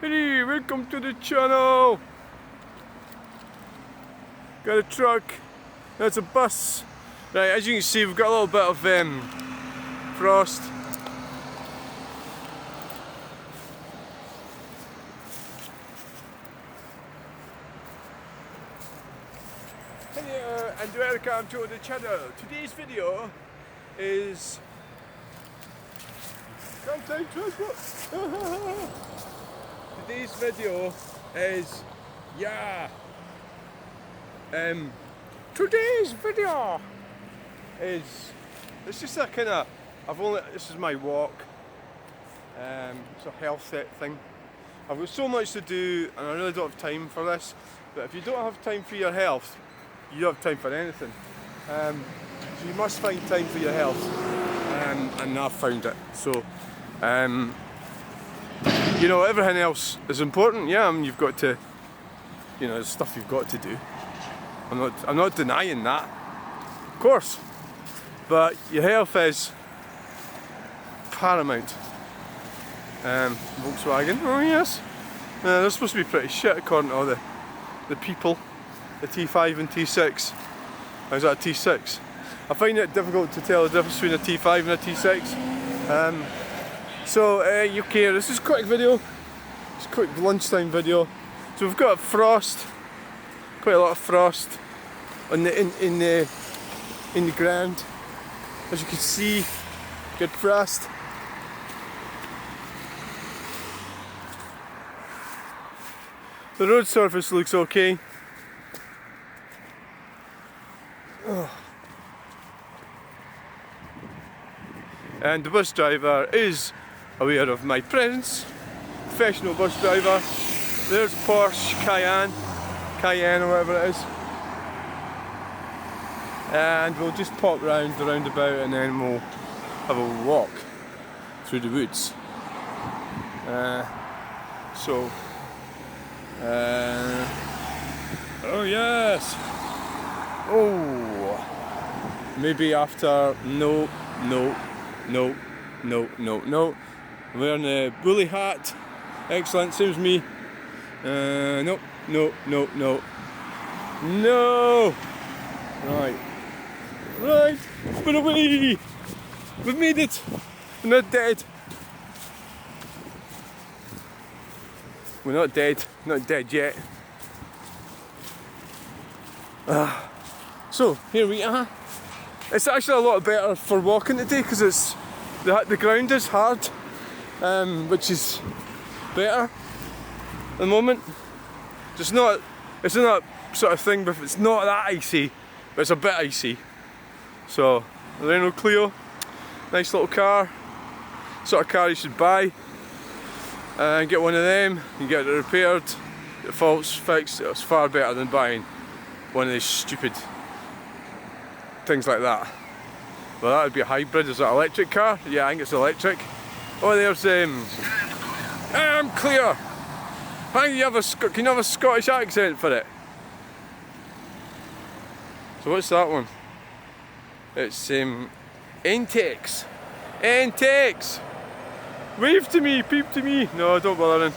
Hey, welcome to the channel. Got a truck. That's a bus. Right, as you can see, we've got a little bit of frost. Hello and welcome to the channel. Today's video is Today's video is today's video is it's just a kind of this is my walk. It's a health thing. I've got so much to do and I really don't have time for this, but if you don't have time for your health, you don't have time for anything. So you must find time for your health, and I've found it. So you know, everything else is important. Yeah, I mean, you've got to, you know, there's stuff you've got to do. I'm not denying that, of course, but your health is paramount. Volkswagen, oh yes, they're supposed to be pretty shit according to all the people. The T5 and T6. How's that a T6? I find it difficult to tell the difference between a T5 and a T6. Okay, this is a quick video. It's a quick lunchtime video. So we've got frost, quite a lot of frost on in the ground. As you can see, good frost. The road surface looks okay. And the bus driver is aware of my presence. Professional bus driver. There's Porsche Cayenne or whatever it is. And we'll just pop round the roundabout and then we'll have a walk through the woods. Oh yes! Oh, maybe after no. Wearing a woolly hat. Excellent, same as me. No. Right, but away. We've made it. We're not dead. We're not dead. Not dead yet. So here we are. It's actually a lot better for walking today because it's the ground is hard, which is better at the moment. It's not that sort of thing, but it's not that icy, but it's a bit icy. So the Renault Clio, nice little car, sort of car you should buy. Get one of them, you get it repaired, get faults fixed. It's far better than buying one of these stupid things like that. Well, that would be a hybrid. Is that an electric car? Yeah, I think it's electric. Oh, there's I'm clear. Can you have a Scottish accent for it? So what's that one? It's Entex. Entex. Wave to me, peep to me. No, don't bother then.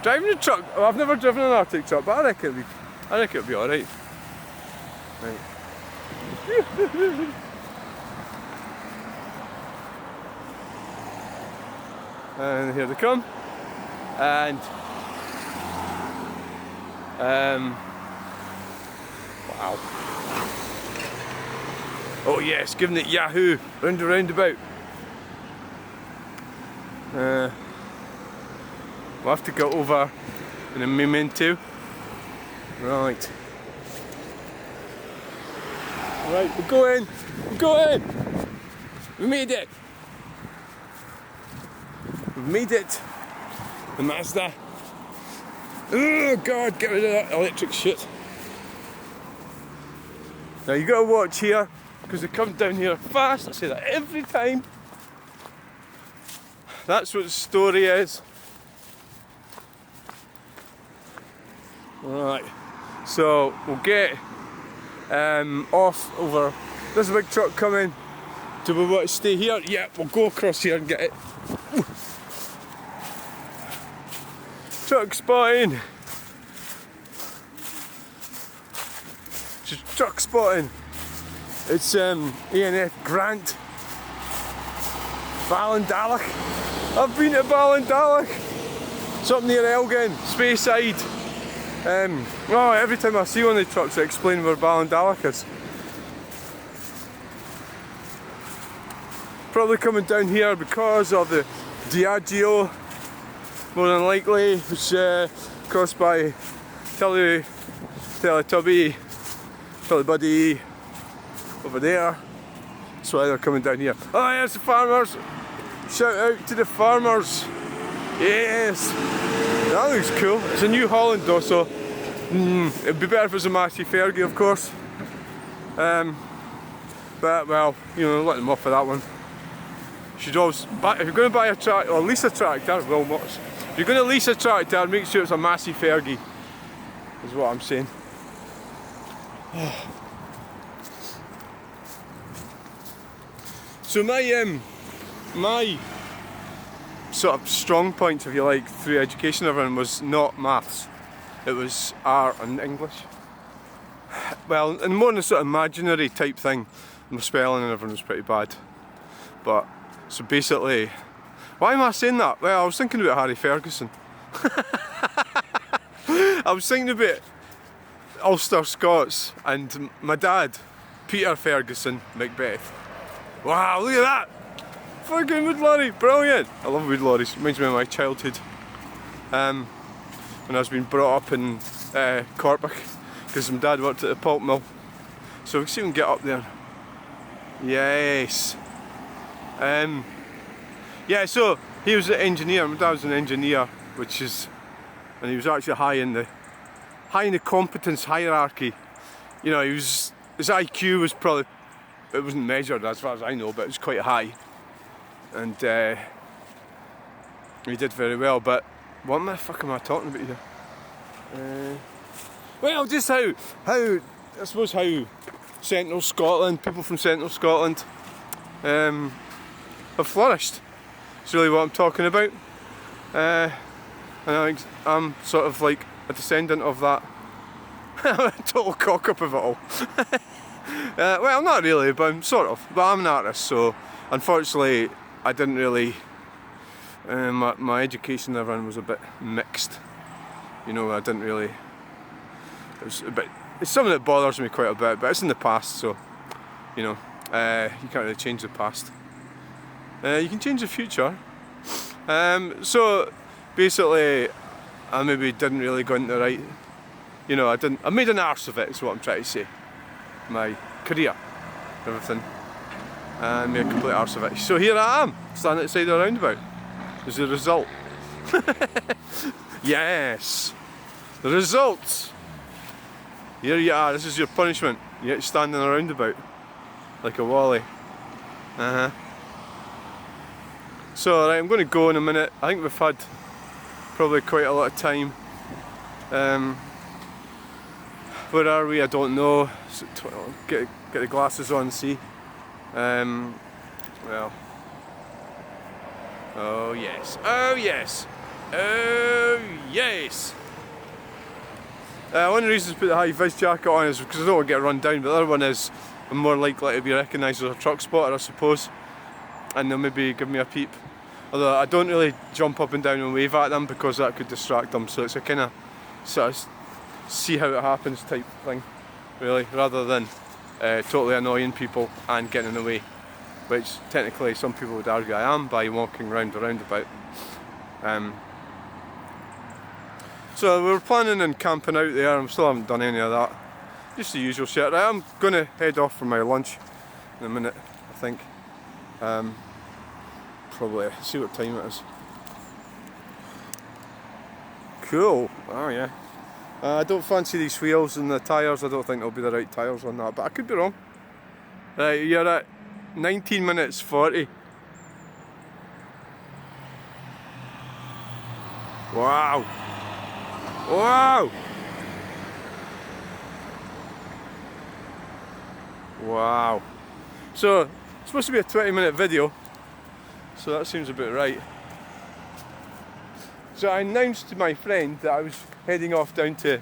Driving a truck. Oh, I've never driven an Arctic truck, but I reckon it'll be alright. Right. And here they come. And wow. Oh yes, giving it Yahoo round the roundabout. We'll have to go over in a memento. Right. Right, we're going! We made it! We've made it! The Mazda. Oh god, get rid of that electric shit. Now you gotta watch here, because they come down here fast. I say that every time. That's what the story is. Right, so we'll get off over. There's a big truck coming. Do we want to stay here? Yeah, we'll go across here and get it. Truck spotting. Just truck spotting. It's ANF Grant. Ballindalloch. I've been to Ballindalloch. It's up near Elgin, Speyside. Oh, every time I see one of the trucks I explain where Ballindalloch is. Probably coming down here because of the Diageo, more than likely, which caused by Teletubby, Buddy over there. That's why they're coming down here. Oh, there's the farmers! Shout out to the farmers! Yes! That looks cool. It's a New Holland though, so it'd be better if it was a Massey Fergie, of course. But well, you know, let them off for that one. You should always buy, if you're going to buy a tractor or lease a tractor, well, if you're going to lease a tractor, make sure it's a Massey Fergie. Is what I'm saying. So my sort of strong point, if you like, through education, everyone was not maths. It was art and English. Well, and more than a sort of imaginary type thing. My spelling and everything was pretty bad. But so basically, why am I saying that? Well, I was thinking about Harry Ferguson. I was thinking about Ulster Scots and my dad, Peter Ferguson, Macbeth. Wow, look at that! Fucking wood lorry, brilliant! I love wood lorries, it reminds me of my childhood. When I was being brought up in Corpach, because my dad worked at the pulp mill. So we can see if we can get up there. Yes! Yeah, so he was an engineer, my dad was an engineer, and he was actually high in the competence hierarchy. You know, his IQ was probably, it wasn't measured as far as I know, but it was quite high. And he did very well, but what the fuck am I talking about here? Well, just how I suppose how Central Scotland, people from Central Scotland have flourished. That's really what I'm talking about. And I think I'm sort of like a descendant of that. I'm a total cock up of it all. Well, not really, but I'm sort of. But I'm an artist, so unfortunately I didn't really, my education and everything was a bit mixed. You know, I didn't really, it was a bit, it's something that bothers me quite a bit, but it's in the past, so, you know, you can't really change the past. You can change the future. So basically I maybe didn't really go into the right, you know, I made an arse of it, is what I'm trying to say. My career, everything, and made a complete arse of it. So here I am, standing outside the roundabout. Is the result. Yes, the results. Here you are, this is your punishment. You get to stand in a roundabout, like a wally. So right, I'm going to go in a minute. I think we've had probably quite a lot of time. Where are we? I don't know. Get the glasses on and see. Well. Oh yes. Oh yes. Oh yes. One of the reasons I put the high vis jacket on is because I don't want to get run down, but the other one is I'm more likely to be recognised as a truck spotter, I suppose. And they'll maybe give me a peep. Although I don't really jump up and down and wave at them because that could distract them, so it's a kind of sort of see how it happens type thing, really, rather than totally annoying people and getting in the way, which technically some people would argue I am by walking round the roundabout. So we were planning on camping out there, and still haven't done any of that. Just the usual shit. Right, I'm going to head off for my lunch in a minute, I think. Probably see what time it is. Cool. Oh yeah. I don't fancy these wheels and the tyres. I don't think they'll be the right tyres on that, but I could be wrong. Right, you're at 19 minutes 40. Wow. Wow. Wow. So, it's supposed to be a 20-minute video, so that seems about right. So I announced to my friend that I was heading off down to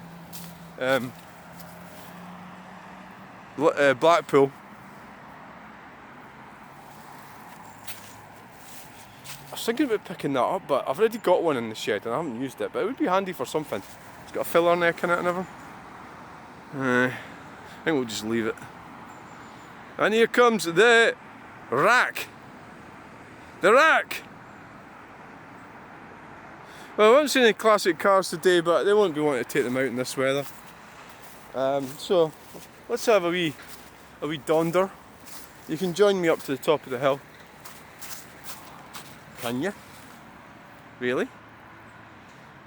Blackpool. I was thinking about picking that up, but I've already got one in the shed and I haven't used it, but it would be handy for something. It's got a filler neck in it and everything. I think we'll just leave it. And here comes the rack. The rack! Well, I won't see any classic cars today, but they won't be wanting to take them out in this weather. So let's have a wee donder. You can join me up to the top of the hill. Can you? Really?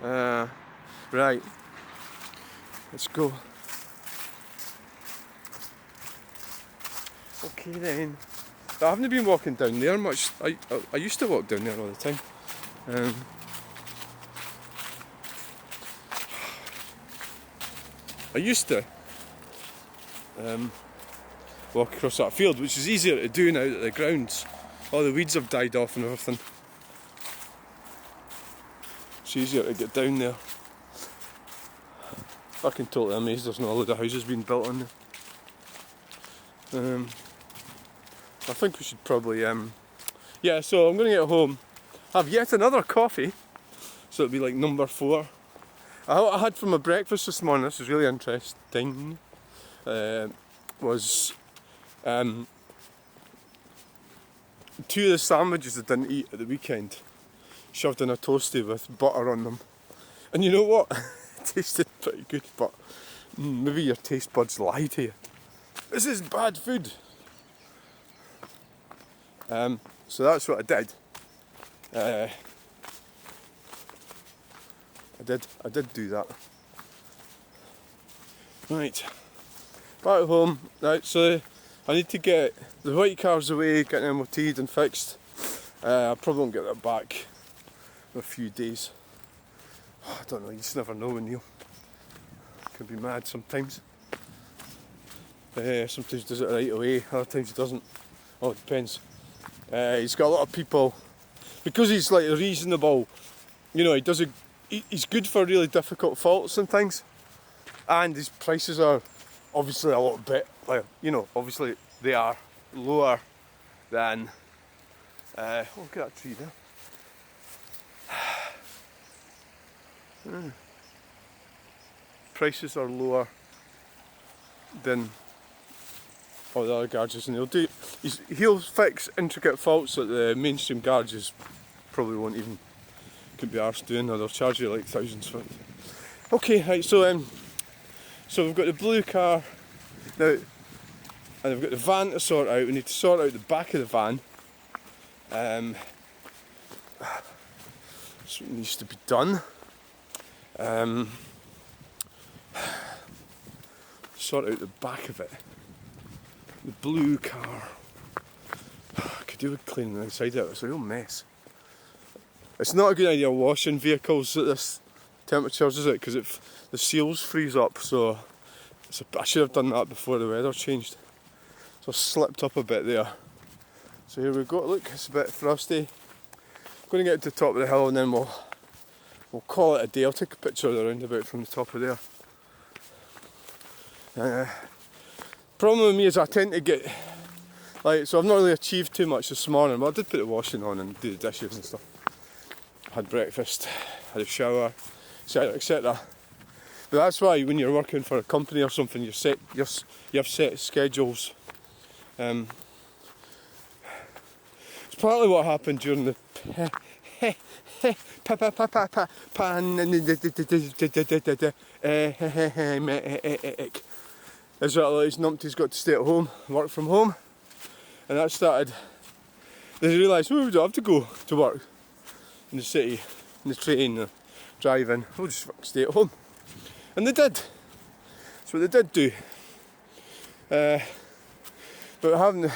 Right. Let's go. Okay then. I haven't been walking down there much. I used to walk down there all the time. I used to walk across that field, which is easier to do now that the grounds, all the weeds have died off and everything. It's easier to get down there. Fucking totally amazed there's not a load of houses being built on there. I think we should probably, yeah, so I'm going to get home, have yet another coffee, so it'll be like number 4. I had for my breakfast this morning, this is really interesting, was 2 of the sandwiches I didn't eat at the weekend, shoved in a toastie with butter on them. And you know what? It tasted pretty good, but maybe your taste buds lie to you. This is bad food. So that's what I did. I did do that. Right, back at home. Right, so I need to get the white cars away, getting MOT'd and fixed. I probably won't get that back in a few days. I don't know, you just never know when you can be mad sometimes. Sometimes does it right away, other times he doesn't. Oh, it depends. He's got a lot of people, because he's like reasonable, you know, he's good for really difficult faults and things, and his prices are obviously a little bit, like, you know, obviously they are lower than, oh, look at that tree there. Prices are lower than all the other garages, and he'll fix intricate faults that the mainstream garages probably won't even, could be arsed doing, or they'll charge you like thousands for it. Okay, right, so we've got the blue car now, and we've got the van to sort out. We need to sort out the back of the van. So it needs to be done. Sort out the back of it. The blue car. I could do with cleaning the inside out, it's a real mess. It's not a good idea washing vehicles at this temperatures, is it? Because the seals freeze up, so I should have done that before the weather changed. So I slipped up a bit there. So here we go, look, it's a bit frosty. I'm going to get to the top of the hill and then we'll call it a day. I'll take a picture of the roundabout from the top of there. Problem with me is I tend to get, so I've not really achieved too much this morning, but I did put the washing on and do the dishes and stuff. Had breakfast, had a shower, etc, etc. But that's why when you're working for a company or something, you have set schedules. It's partly what happened during the pandemic. Is that these numpties got to stay at home, work from home, and that started. They realised, we don't have to go to work in the city, in the train, driving. We'll just stay at home, and they did. That's what they did do. But having,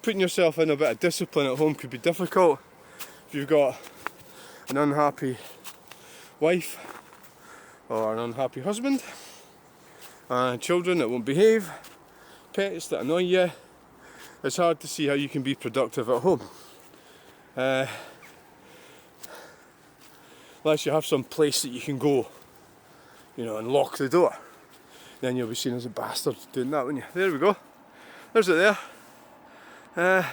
putting yourself in a bit of discipline at home could be difficult if you've got an unhappy wife or an unhappy husband. Children that won't behave, pets that annoy you. It's hard to see how you can be productive at home. unless you have some place that you can go, you know, and lock the door. Then you'll be seen as a bastard doing that, won't you? There we go. There's it there.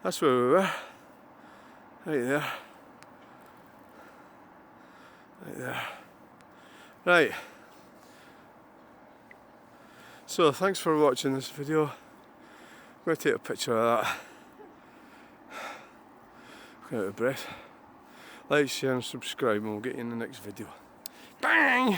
That's where we were. Right there. Right there. Right. So thanks for watching this video. I'm going to take a picture of that. I'm out of breath. Like, share and subscribe and we'll get you in the next video. Bang!